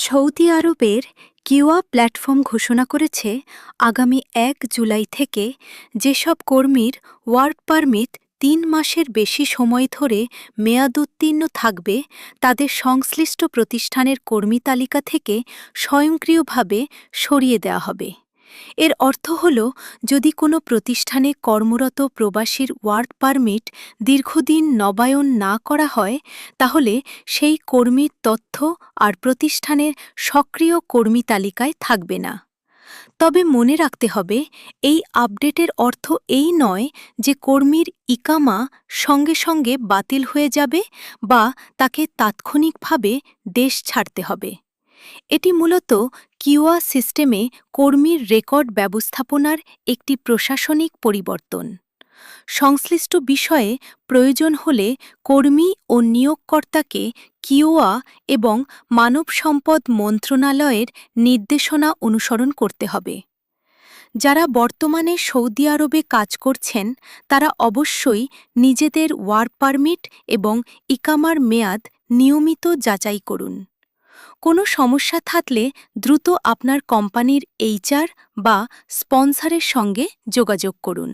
Saudi আরবের কিওয়া platform ঘোষণা করেছে আগামী ১ জুলাই থেকে যেসব কর্মীর ওয়ার্ক পারমিট ৩ মাসের বেশি সময় ধরে মেয়াদোত্তীর্ণ থাকবে তাদের সংশ্লিষ্ট প্রতিষ্ঠানের কর্মী তালিকা থেকে স্বয়ংক্রিয়ভাবে সরিয়ে দেওয়া হবে। এর অর্থ হল, যদি কোনো প্রতিষ্ঠানে কর্মরত প্রবাসীর ওয়ার্ক পারমিট দীর্ঘদিন নবায়ন না করা হয়, তাহলে সেই কর্মীর তথ্য আর প্রতিষ্ঠানের সক্রিয় কর্মী তালিকায় থাকবে না। তবে মনে রাখতে হবে, এই আপডেটের অর্থ এই নয় যে কর্মীর ইকামা সঙ্গে সঙ্গে বাতিল হয়ে যাবে বা তাকে তাৎক্ষণিকভাবে দেশ ছাড়তে হবে। এটি মূলত কিওয়া সিস্টেমে কর্মীর রেকর্ড ব্যবস্থাপনার একটি প্রশাসনিক পরিবর্তন। সংশ্লিষ্ট বিষয়ে প্রয়োজন হলে কর্মী ও নিয়োগকর্তাকে কিওয়া এবং মানব সম্পদ মন্ত্রণালয়ের নির্দেশনা অনুসরণ করতে হবে। যারা বর্তমানে সৌদি আরবে কাজ করছেন তারা অবশ্যই নিজেদের ওয়ার্ক পারমিট এবং ইকামার মেয়াদ নিয়মিত যাচাই করুন। কোনো সমস্যা থাকলে দ্রুত আপনার কোম্পানির এইচআর বা স্পন্সরের সঙ্গে যোগাযোগ করুন।